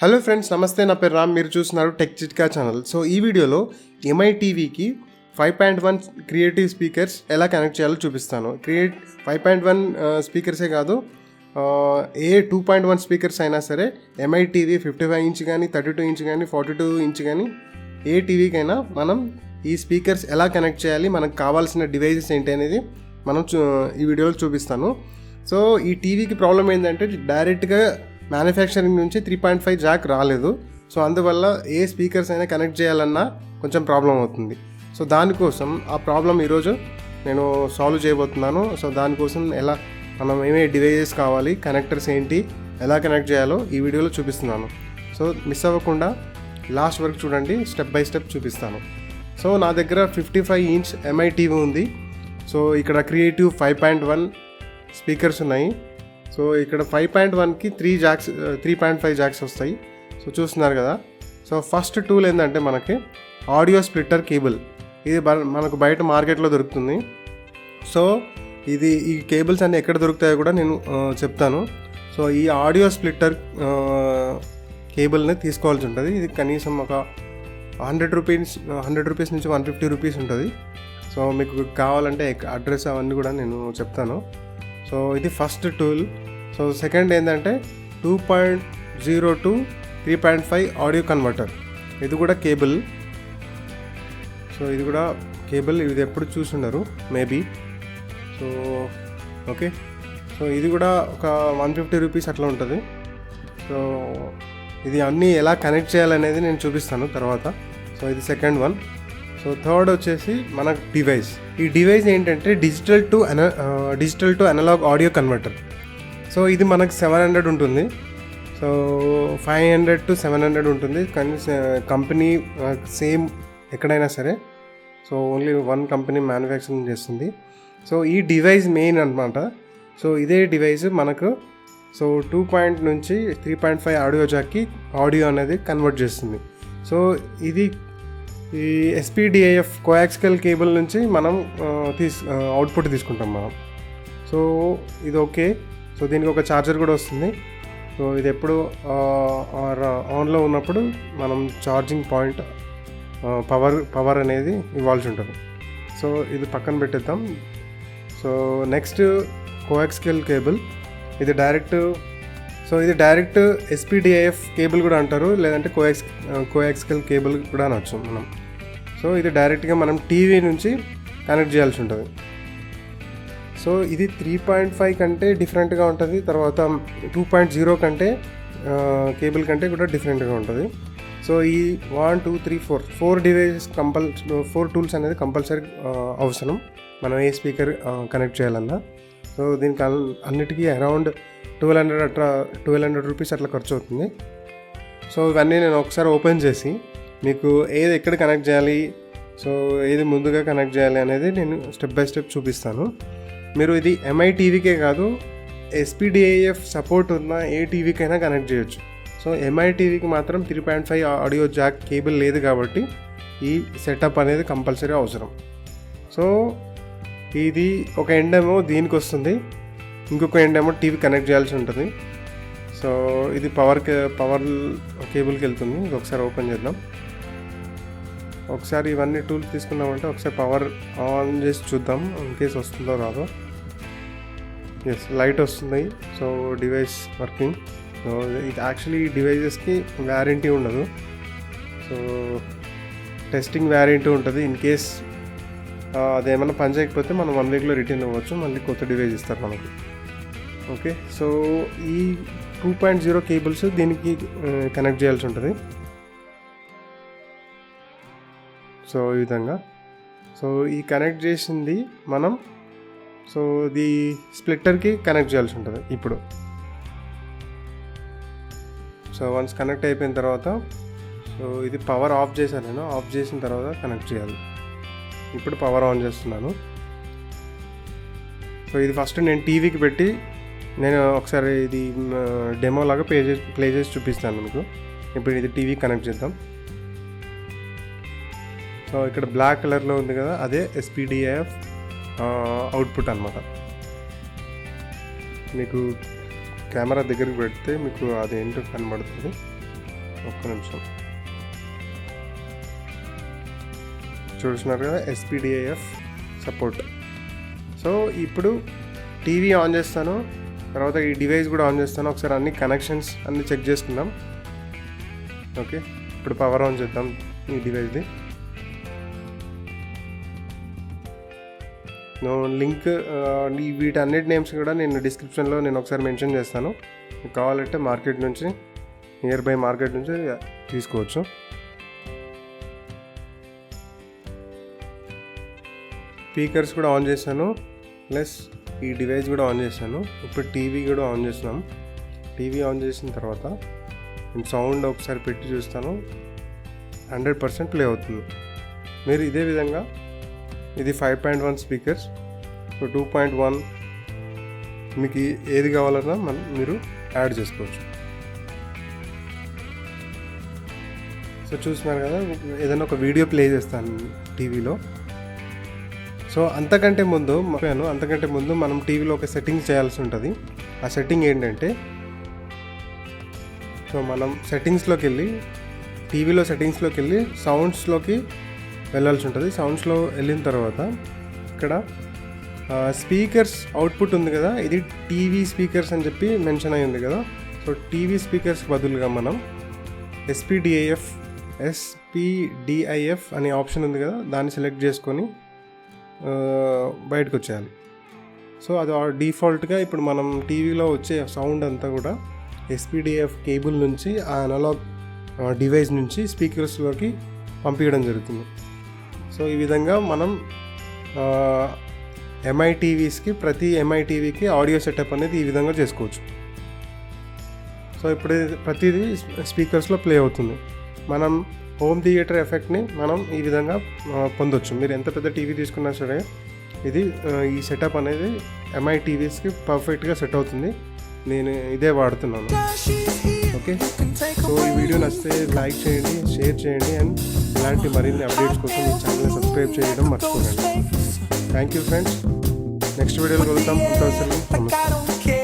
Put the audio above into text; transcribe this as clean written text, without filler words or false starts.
Hello friends, నమస్తే. నా పేరు రామ్. మీరు చూస్తున్నారు టెక్ చిట్కా ఛానల్. సో ఈ వీడియోలో ఎంఐ టీవీకి 5.1 క్రియేటివ్ స్పీకర్స్ ఎలా కనెక్ట్ చేయాలో చూపిస్తాను. 5.1 స్పీకర్సే కాదు, ఏ 2.1 స్పీకర్స్ అయినా సరే ఎంఐ టీవీ 55 ఇంచ్ కానీ, 32 ఇంచ్ కానీ, 42 ఇంచ్ కానీ, ఏ టీవీకైనా మనం ఈ స్పీకర్స్ ఎలా కనెక్ట్ చేయాలి, మనకు కావాల్సిన డివైజెస్ ఏంటి అనేది మనం ఈ వీడియోలో చూపిస్తాను. సో ఈ టీవీకి ప్రాబ్లం ఏంటంటే డైరెక్ట్గా మ్యానుఫ్యాక్చరింగ్ నుంచి 3.5 జాక్ రాలేదు. సో అందువల్ల ఏ స్పీకర్స్ అయినా కనెక్ట్ చేయాలన్నా కొంచెం ప్రాబ్లం అవుతుంది. సో దానికోసం ఆ ప్రాబ్లం ఈరోజు నేను సాల్వ్ చేయబోతున్నాను. సో దానికోసం మనం ఏమేమి డివైజెస్ కావాలి, కనెక్టర్స్ ఏంటి, ఎలా కనెక్ట్ చేయాలో ఈ వీడియోలో చూపిస్తున్నాను. సో మిస్ అవ్వకుండా లాస్ట్ వరకు చూడండి, స్టెప్ బై స్టెప్ చూపిస్తాను. సో నా దగ్గర 55 ఇంచ్ ఎంఐ టీవీ ఉంది. సో ఇక్కడ క్రియేటివ్ 5.1 స్పీకర్స్ ఉన్నాయి. సో ఇక్కడ 5.1కి 3.5 జాక్స్ వస్తాయి. సో చూస్తున్నారు కదా. సో ఫస్ట్ టూల్ ఏంటంటే మనకి ఆడియో స్ప్లిట్టర్ కేబుల్. ఇది మనకు బయట మార్కెట్లో దొరుకుతుంది. సో ఈ కేబుల్స్ అన్నీ ఎక్కడ దొరుకుతాయో కూడా నేను చెప్తాను. సో ఈ ఆడియో స్ప్లిట్టర్ కేబుల్ని తీసుకోవాల్సి ఉంటుంది. ఇది కనీసం ఒక 100 రూపీస్ నుంచి 150 రూపీస్ ఉంటుంది. సో మీకు కావాలంటే అడ్రస్ అవన్నీ కూడా నేను చెప్తాను. సో ఇది ఫస్ట్ టూల్. సో సెకండ్ ఏంటంటే 2.0 to 3.5 ఆడియో కన్వర్టర్. ఇది కూడా కేబుల్. సో ఇది కూడా కేబుల్. ఇది ఎప్పుడు చూసుండరు మేబీ. So okay. సో ఇది కూడా ఒక 150 రూపీస్ అట్లా ఉంటుంది. సో ఇది అన్నీ ఎలా కనెక్ట్ చేయాలనేది నేను చూపిస్తాను తర్వాత. సో ఇది సెకండ్ వన్. సో థర్డ్ వచ్చేసి మన డివైస్. ఈ డివైస్ ఏంటంటే digital to analog audio converter. So ఇది మనకు 700 ఉంటుంది. సో 500 to 700 ఉంటుంది. కానీ కంపెనీ సేమ్ ఎక్కడైనా సరే. So only one company manufacturing చేస్తుంది. సో ఈ డివైస్ మెయిన్ అనమాట. సో ఇదే డివైస్ మనకు 2 నుంచి 3.5 ఆడియో జాక్కి ఆడియో అనేది కన్వర్ట్ చేస్తుంది. సో ఇది ఈ SPDIF కోయాక్సికల్ కేబుల్ నుంచి మనం అవుట్పుట్ తీసుకుంటాం మనం. సో ఇది ఓకే. సో దీనికి ఒక ఛార్జర్ కూడా వస్తుంది. సో ఇది ఎప్పుడు ఆన్లో ఉన్నప్పుడు మనం ఛార్జింగ్ పాయింట్ పవర్ అనేది ఇవ్వాల్సి ఉంటుంది. సో ఇది పక్కన పెట్టేద్దాం. So next coaxial cable. ఇది డైరెక్ట్ SPDIF కేబుల్ కూడా అంటారు, లేదంటే కోయాక్సికల్ కేబుల్ కూడా అనొచ్చు మనం. సో ఇది డైరెక్ట్గా మనం టీవీ నుంచి కనెక్ట్ చేయాల్సి ఉంటుంది. సో ఇది 3.5 కంటే డిఫరెంట్గా ఉంటుంది. తర్వాత 2.0 కంటే కేబుల్ కంటే కూడా డిఫరెంట్గా ఉంటుంది. సో ఈ 1 2 3 4 డివైజెస్ 4 టూల్స్ అనేది కంపల్సరీ అవసరం మనం ఏ స్పీకర్ కనెక్ట్ చేయాలన్నా. సో దీనికి అన్నిటికీ అరౌండ్ 1200 రూపీస్ అట్లా ఖర్చు అవుతుంది. సో ఇవన్నీ నేను ఒకసారి ఓపెన్ చేసి మీకు ఏది ఎక్కడ కనెక్ట్ చేయాలి, సో ఏది ముందుగా కనెక్ట్ చేయాలి అనేది నేను స్టెప్ బై స్టెప్ చూపిస్తాను. మీరు ఇది ఎంఐ టీవీకే కాదు, SPDIF సపోర్ట్ ఉన్న ఏ టీవీకైనా కనెక్ట్ చేయొచ్చు. సో ఎంఐ టీవీకి మాత్రం 3.5 ఆడియో జాక్ కేబుల్ లేదు కాబట్టి ఈ సెటప్ అనేది కంపల్సరీ అవసరం. సో ఇది ఒక ఎండ్ ఏమో దీనికి వస్తుంది, ఇంకొక ఎండ్ ఏమో టీవీ కనెక్ట్ చేయాల్సి ఉంటుంది. సో ఇది పవర్ కేబుల్కి వెళ్తుంది. ఇది ఒకసారి ఓపెన్ చేద్దాం. ఒకసారి ఇవన్నీ టూల్స్ తీసుకున్నామంటే ఒకసారి పవర్ ఆన్ చేసి చూద్దాం, ఇన్కేస్ వస్తుందో రాదో. ఎస్, లైట్ వస్తుంది. So device working. సో ఇది యాక్చువల్లీ ఈ డివైజెస్కి వ్యారంటీ ఉండదు. సో టెస్టింగ్ వ్యారంటీ ఉంటుంది. ఇన్ కేస్ అదేమన్నా పని చేయకపోతే మనం 1 వీక్లో రిటర్న్ అవ్వచ్చు, మళ్ళీ కొత్త డివైస్ ఇస్తారు మనకు. ఓకే. సో ఈ 2.0 కేబుల్స్ దీనికి కనెక్ట్ చేయాల్సి ఉంటుంది. సో ఈ విధంగా. సో ఈ కనెక్ట్ చేసింది మనం ఇది స్ప్లిట్టర్కి కనెక్ట్ చేయాల్సి ఉంటుంది ఇప్పుడు. సో వన్స్ కనెక్ట్ అయిపోయిన తర్వాత సో ఇది పవర్ ఆఫ్ చేశాను నేను. ఆఫ్ చేసిన తర్వాత కనెక్ట్ చేయాలి. ఇప్పుడు పవర్ ఆన్ చేస్తున్నాను. సో ఇది ఫస్ట్ నేను టీవీకి పెట్టి నేను ఒకసారి ఇది డెమో లాగా ప్లే చేసి చూపిస్తాను మీకు. ఇప్పుడు ఇది టీవీ కనెక్ట్ చేద్దాం. సో ఇక్కడ బ్లాక్ కలర్లో ఉంది కదా, అదే SPDIF అవుట్పుట్ అనమాట. మీకు కెమెరా దగ్గరికి పెడితే మీకు అదేంటో కనబడుతుంది. ఒక్క నిమిషం. చూస్తున్నారు కదా, ఎస్పీడిఐఎఫ్ సపోర్ట్. సో ఇప్పుడు టీవీ ఆన్ చేస్తాను, తర్వాత ఈ డివైస్ కూడా ఆన్ చేస్తాను. ఒకసారి అన్ని కనెక్షన్స్ అన్నీ చెక్ చేసుకుందాం. ఓకే, ఇప్పుడు పవర్ ఆన్ చేద్దాం ఈ డివైస్ది. లింక్ వీటన్నిటి నేమ్స్ కూడా నేను డిస్క్రిప్షన్లో నేను ఒకసారి మెన్షన్ చేస్తాను. కావాలంటే మార్కెట్ నుంచి, నియర్ బై మార్కెట్ నుంచి తీసుకోవచ్చు. స్పీకర్స్ కూడా ఆన్ చేశాను, ప్లస్ ఈ డివైస్ కూడా ఆన్ చేశాను. ఇప్పుడు టీవీ కూడా ఆన్ చేస్తున్నాం. టీవీ ఆన్ చేసిన తర్వాత నేను సౌండ్ ఒకసారి పెట్టి చూస్తాను. 100% ప్లే అవుతుంది. మీరు ఇదే విధంగా ఇది 5.1 స్పీకర్స్, సో 2.1 మీకు ఏది కావాలన్నా మీరు యాడ్ చేసుకోవచ్చు. సో చూస్తున్నారు కదా, ఏదైనా ఒక వీడియో ప్లే చేస్తాను టీవీలో. సో అంతకంటే ముందు మనం టీవీలో ఒక సెట్టింగ్ చేయాల్సి ఉంటుంది. ఆ సెట్టింగ్ ఏంటంటే, సో మనం సెట్టింగ్స్లోకి వెళ్ళి, టీవీలో సెట్టింగ్స్లోకి వెళ్ళి సౌండ్స్లోకి వెళ్ళాల్సి ఉంటుంది. సౌండ్స్లో వెళ్ళిన తర్వాత ఇక్కడ స్పీకర్స్ అవుట్పుట్ ఉంది కదా, ఇది టీవీ స్పీకర్స్ అని చెప్పి మెన్షన్ అయ్యి ఉంది కదా. సో టీవీ స్పీకర్స్ బదులుగా మనం ఎస్పీడిఐఎఫ్ అనే ఆప్షన్ ఉంది కదా, దాన్ని సెలెక్ట్ చేసుకొని బయటకు వచ్చేయాలి. సో అది డిఫాల్ట్గా ఇప్పుడు మనం టీవీలో వచ్చే సౌండ్ అంతా కూడా ఎస్పీడిఐఎఫ్ కేబుల్ నుంచి ఆ అనలాగ్ డివైస్ నుంచి స్పీకర్స్లోకి పంపించడం జరుగుతుంది. సో ఈ విధంగా మనం ప్రతి ఎంఐ టీవీకి ఆడియో సెటప్ అనేది ఈ విధంగా చేసుకోవచ్చు. సో ఇప్పుడు ప్రతిదీ స్పీకర్స్లో ప్లే అవుతుంది. మనం హోమ్ థియేటర్ ఎఫెక్ట్ని మనం ఈ విధంగా పొందొచ్చు. మీరు ఎంత పెద్ద టీవీ తీసుకున్నా సరే ఇది ఈ సెటప్ అనేది ఎంఐ టీవీస్కి పర్ఫెక్ట్గా సెట్ అవుతుంది. నేను ఇదే వాడుతున్నాను. ఓకే, సో ఈ వీడియో నచ్చితే లైక్ చేయండి, షేర్ చేయండి, అండ్ ఇలాంటి మరిన్ని అప్డేట్స్ కోసం ఈ ఛానల్ని సబ్స్క్రైబ్ చేయడం మర్చిపోకండి. Thank you friends. నెక్స్ట్ వీడియోలో కలుద్దాం. నమస్తే.